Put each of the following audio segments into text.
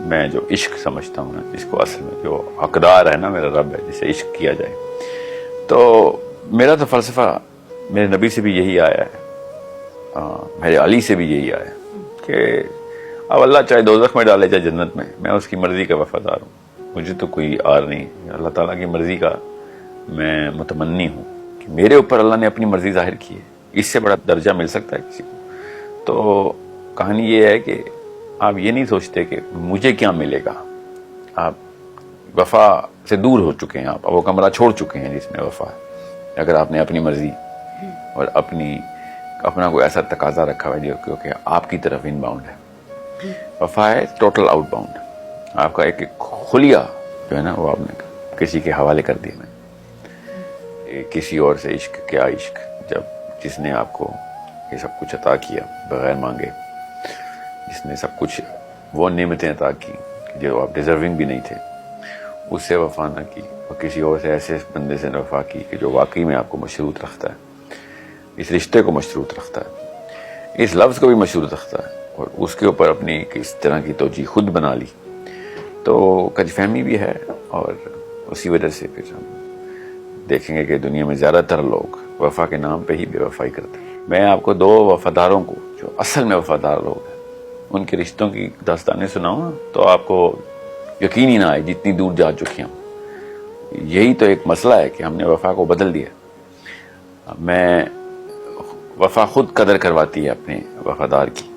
میں جو عشق سمجھتا ہوں نا، جس کو اصل میں جو حقدار ہے نا میرا رب ہے جسے عشق کیا جائے، تو میرا تو فلسفہ میرے نبی سے بھی یہی آیا ہے، میرے علی سے بھی یہی آیا ہے کہ اب اللہ چاہے دوزخ میں ڈالے چاہے جنت میں اس کی مرضی کا وفادار ہوں، مجھے تو کوئی آر نہیں، اللہ تعالیٰ کی مرضی کا میں متمنی ہوں کہ میرے اوپر اللہ نے اپنی مرضی ظاہر کی ہے، اس سے بڑا درجہ مل سکتا ہے کسی کو؟ تو کہانی یہ ہے کہ آپ یہ نہیں سوچتے کہ مجھے کیا ملے گا، آپ وفا سے دور ہو چکے ہیں، آپ وہ کمرہ چھوڑ چکے ہیں جس میں وفا ہے۔ اگر آپ نے اپنی مرضی اور اپنا کوئی ایسا تقاضا رکھا ہوا ہے جو کیونکہ آپ کی طرف ان باؤنڈ ہے، وفا ہے ٹوٹل آؤٹ باؤنڈ، آپ کا ایک خلیہ جو ہے نا وہ آپ نے کسی کے حوالے کر دیا، میں کسی اور سے عشق، کیا عشق، جس نے آپ کو یہ سب کچھ عطا کیا بغیر مانگے، جس نے سب کچھ وہ نعمتیں عطا کی جو آپ ڈیزرونگ بھی نہیں تھے، اس سے وفا نہ کی، اور کسی اور سے ایسے بندے سے وفا کی کہ جو واقعی میں آپ کو مشروط رکھتا ہے، اس رشتے کو مشروط رکھتا ہے، اس لفظ کو بھی مشروط رکھتا ہے، اور اس کے اوپر اپنی کس طرح کی توجیہ خود بنا لی، تو کج فہمی بھی ہے، اور اسی وجہ سے پھر ہم دیکھیں گے کہ دنیا میں زیادہ تر لوگ وفا کے نام پہ ہی بے وفائی کرتے ہیں۔ میں آپ کو 2 وفاداروں کو جو اصل میں وفادار لوگ ہیں ان کے رشتوں کی داستانیں سناؤں تو آپ کو یقین ہی نہ آئے جتنی دور جا چکے ہوں۔ یہی تو ایک مسئلہ ہے کہ ہم نے وفا کو بدل دیا۔ میں وفا خود قدر کرواتی ہے اپنے وفادار کی،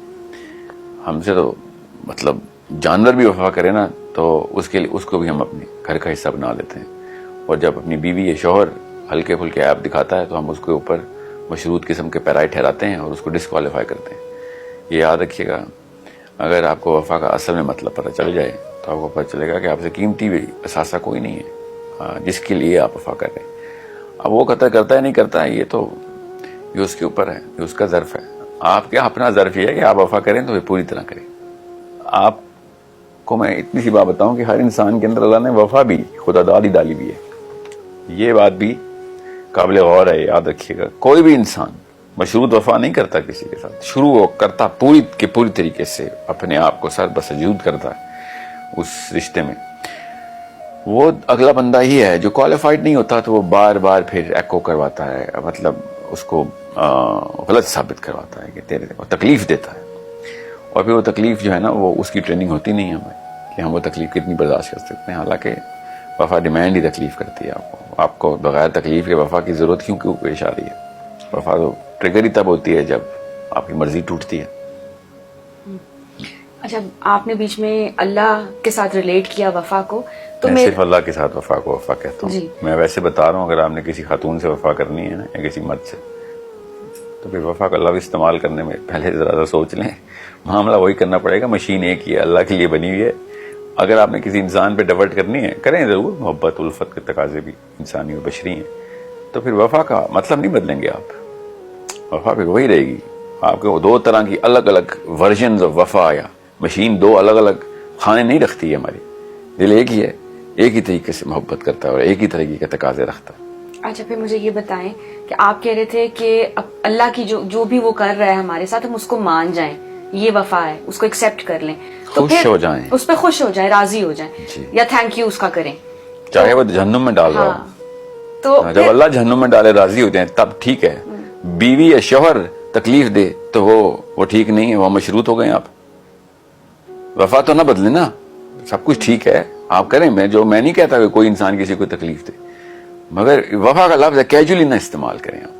ہم سے تو مطلب جانور بھی وفا کرے نا تو اس کے لیے اس کو بھی ہم اپنے گھر کا حصہ بنا لیتے ہیں، اور جب اپنی بیوی یا شوہر ہلکے پھلکے ایپ دکھاتا ہے تو ہم اس کے اوپر مشروط قسم کے پیرائی ٹھہراتے ہیں اور اس کو ڈسکوالیفائی کرتے ہیں۔ یہ یاد رکھیے گا، اگر آپ کو وفا کا اصل میں مطلب پتہ چل جائے تو آپ کو پتہ چلے گا کہ آپ سے قیمتی بھی اثاثہ کوئی نہیں ہے جس کے لیے آپ وفا کر رہے ہیں۔ اب وہ قطع کرتا ہے نہیں کرتا ہے، یہ اس کے اوپر ہے، یہ اس کا ظرف ہے۔ آپ کیا اپنا ظرف یہ ہے کہ آپ وفا کریں تو پوری طرح کریں۔ آپ کو میں اتنی سی بات بتاؤں کہ ہر انسان کے اندر اللہ نے وفا بھی خدا داری ڈالی بھی ہے، یہ بات بھی قابل غور ہے، یاد رکھیے گا۔ کوئی بھی انسان مشروط وفا نہیں کرتا کسی کے ساتھ، شروع وہ کرتا پوری طریقے سے اپنے آپ کو سر بسجود کرتا ہے اس رشتے میں۔ وہ اگلا بندہ ہی ہے جو کوالیفائڈ نہیں ہوتا تو وہ بار بار پھر ایکو کرواتا ہے، مطلب اس کو غلط ثابت کرواتا ہے کہ تیرے کو تکلیف دیتا ہے، اور پھر وہ تکلیف جو ہے نا وہ اس کی ٹریننگ ہوتی نہیں ہے ہمیں کہ ہم وہ تکلیف کتنی برداشت کر سکتے ہیں، حالانکہ وفا ڈیمانڈ ہی تکلیف کرتی ہے آپ کو بغیر تکلیف کے وفا کی ضرورت کیوں پیش آ رہی ہے؟ وفا تو ٹریگر ہی تب ہوتی ہے جب آپ کی مرضی ٹوٹتی ہے۔ اچھا، آپ نے بیچ میں اللہ کے ساتھ ریلیٹ کیا وفا کو، تو میں صرف اللہ کے ساتھ وفا کو وفا کہتا ہوں جی۔ میں ویسے بتا رہا ہوں اگر آپ نے کسی خاتون سے وفا کرنی ہے نا یا کسی مرد سے تو پھر وفا کا لفظ استعمال کرنے میں پہلے ذرا سوچ لیں، معاملہ وہی کرنا پڑے گا، مشین ایک ہی ہے، اللہ کے لیے بنی ہوئی ہے۔ اگر آپ نے کسی انسان پہ ڈیورٹ کرنی ہے کریں ضرور، محبت الفت کے تقاضے بھی انسانی اور بشری ہیں، تو پھر وفا کا مطلب نہیں بدلیں گے آپ، وفا پھر وہی رہے گی۔ آپ کے 2 طرح کی الگ الگ ورژنز آف وفا، یا مشین 2 الگ الگ کھانے نہیں رکھتی ہے، ہماری دل ایک ہی ہے، ایک ہی طریقے سے محبت کرتا ہے اور ایک ہی طریقے کے تقاضے رکھتا ہے۔ اچھا، پھر مجھے یہ بتائیں کہ آپ کہہ رہے تھے کہ اللہ کی جو بھی وہ کر رہا ہے ہمارے ساتھ ہم اس کو مان جائیں، یہ وفا ہے، اس کو ایکسپٹ کر لیں، تو خوش ہو جائیں، اس پہ خوش ہو جائیں، راضی ہو جائیں، جی، یا تھینک یو اس کا کریں، چاہے وہ جہنم میں ڈال رہا ہو۔ تو جب اللہ جہنم میں ڈالے راضی ہوتے ہیں تب ٹھیک ہے، بیوی یا شوہر تکلیف دے تو وہ ٹھیک نہیں ہے، وہ مشروط ہو گئے آپ۔ وفا تو نہ بدلے نا، سب کچھ ٹھیک ہے آپ کریں، میں نہیں کہتا کہ کوئی انسان کسی کو تکلیف دے، مگر وفا کا لفظ ہے کیجولی نہ استعمال کریں آپ۔